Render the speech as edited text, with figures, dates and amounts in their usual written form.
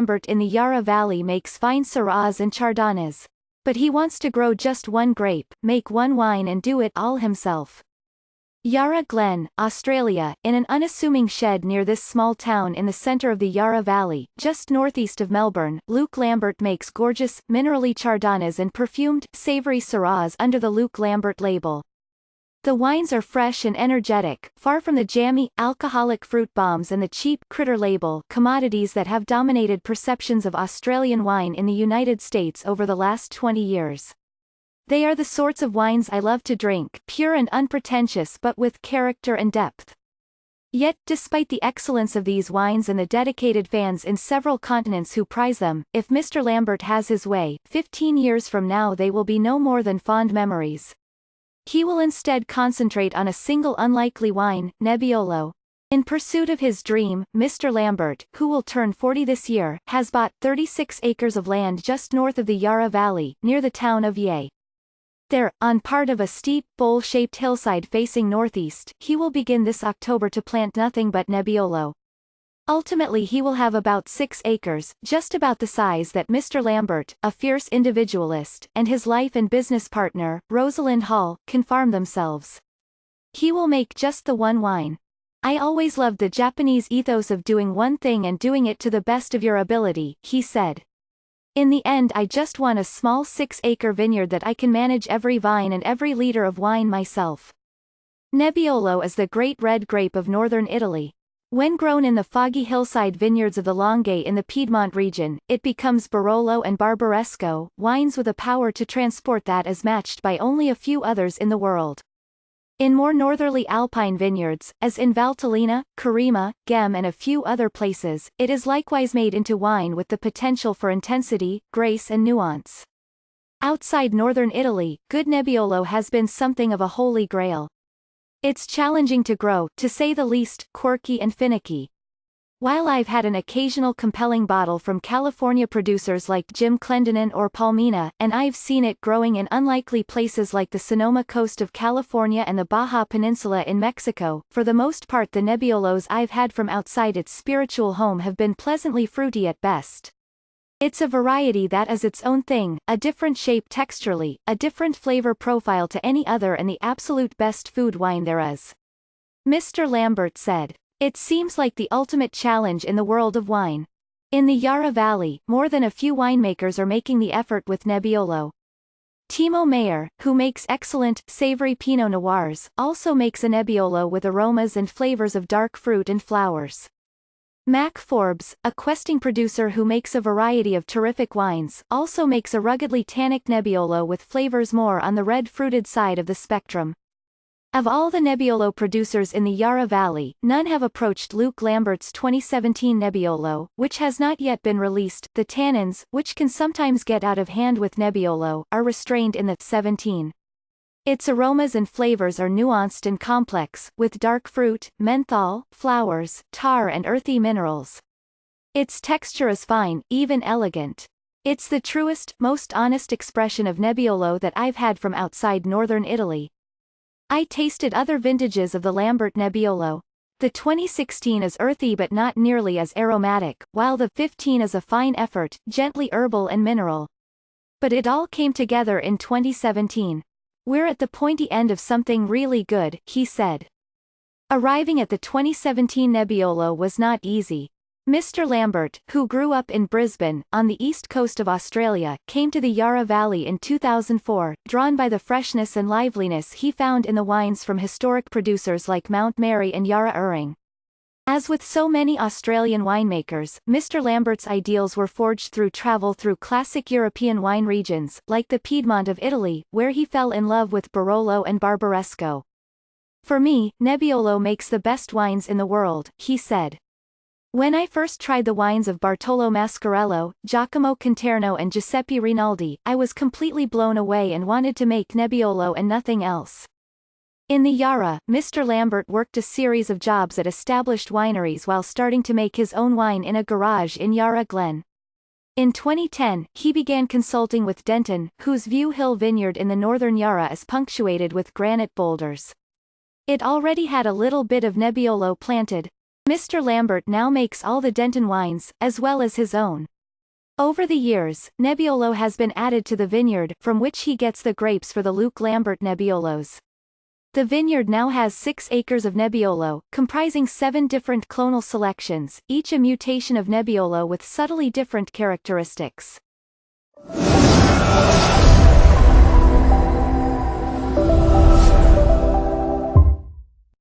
Lambert in the Yarra Valley makes fine syrahs and chardonnays. But he wants to grow just one grape, make one wine and do it all himself. Yarra Glen, Australia, in an unassuming shed near this small town in the centre of the Yarra Valley, just northeast of Melbourne, Luke Lambert makes gorgeous, minerally chardonnays and perfumed, savoury syrahs under the Luke Lambert label. The wines are fresh and energetic, far from the jammy, alcoholic fruit bombs and the cheap, critter label commodities that have dominated perceptions of Australian wine in the United States over the last 20 years. They are the sorts of wines I love to drink, pure and unpretentious but with character and depth. Yet, despite the excellence of these wines and the dedicated fans in several continents who prize them, if Mr. Lambert has his way, 15 years from now they will be no more than fond memories. He will instead concentrate on a single unlikely wine, Nebbiolo. In pursuit of his dream, Mr. Lambert, who will turn 40 this year, has bought 36 acres of land just north of the Yarra Valley, near the town of Yea. There, on part of a steep, bowl-shaped hillside facing northeast, he will begin this October to plant nothing but Nebbiolo. Ultimately he will have about 6 acres, just about the size that Mr. Lambert, a fierce individualist, and his life and business partner, Rosalind Hall, can farm themselves. He will make just the one wine. I always loved the Japanese ethos of doing one thing and doing it to the best of your ability, he said. In the end I just want a small 6-acre vineyard that I can manage every vine and every liter of wine myself. Nebbiolo is the great red grape of northern Italy. When grown in the foggy hillside vineyards of the Longhe in the Piedmont region, it becomes Barolo and Barbaresco, wines with a power to transport that is matched by only a few others in the world. In more northerly alpine vineyards, as in Valtellina, Carema, Gem and a few other places, it is likewise made into wine with the potential for intensity, grace and nuance. Outside northern Italy, good Nebbiolo has been something of a holy grail. It's challenging to grow, to say the least, quirky and finicky. While I've had an occasional compelling bottle from California producers like Jim Clendenin or Palmina, and I've seen it growing in unlikely places like the Sonoma coast of California and the Baja Peninsula in Mexico, for the most part the Nebbiolos I've had from outside its spiritual home have been pleasantly fruity at best. It's a variety that is its own thing, a different shape texturally, a different flavor profile to any other and the absolute best food wine there is. Mr. Lambert said. It seems like the ultimate challenge in the world of wine. In the Yarra Valley, more than a few winemakers are making the effort with Nebbiolo. Timo Meyer, who makes excellent, savory Pinot Noirs, also makes a Nebbiolo with aromas and flavors of dark fruit and flowers. Mac Forbes, a questing producer who makes a variety of terrific wines, also makes a ruggedly tannic Nebbiolo with flavors more on the red-fruited side of the spectrum. Of all the Nebbiolo producers in the Yarra Valley, none have approached Luke Lambert's 2017 Nebbiolo, which has not yet been released. The tannins, which can sometimes get out of hand with Nebbiolo, are restrained in the 17. Its aromas and flavors are nuanced and complex, with dark fruit, menthol, flowers, tar and earthy minerals. Its texture is fine, even elegant. It's the truest, most honest expression of Nebbiolo that I've had from outside northern Italy. I tasted other vintages of the Lambert Nebbiolo. The 2016 is earthy but not nearly as aromatic, while the 15 is a fine effort, gently herbal and mineral. But it all came together in 2017. We're at the pointy end of something really good, he said. Arriving at the 2017 Nebbiolo was not easy. Mr. Lambert, who grew up in Brisbane, on the east coast of Australia, came to the Yarra Valley in 2004, drawn by the freshness and liveliness he found in the wines from historic producers like Mount Mary and Yarra Uring. As with so many Australian winemakers, Mr. Lambert's ideals were forged through travel through classic European wine regions, like the Piedmont of Italy, where he fell in love with Barolo and Barbaresco. For me, Nebbiolo makes the best wines in the world, he said. When I first tried the wines of Bartolo Mascarello, Giacomo Conterno and Giuseppe Rinaldi, I was completely blown away and wanted to make Nebbiolo and nothing else. In the Yarra, Mr. Lambert worked a series of jobs at established wineries while starting to make his own wine in a garage in Yarra Glen. In 2010, he began consulting with Denton, whose View Hill vineyard in the northern Yarra is punctuated with granite boulders. It already had a little bit of Nebbiolo planted. Mr. Lambert now makes all the Denton wines, as well as his own. Over the years, Nebbiolo has been added to the vineyard, from which he gets the grapes for the Lambert Nebbiolos. The vineyard now has 6 acres of Nebbiolo, comprising 7 different clonal selections, each a mutation of Nebbiolo with subtly different characteristics.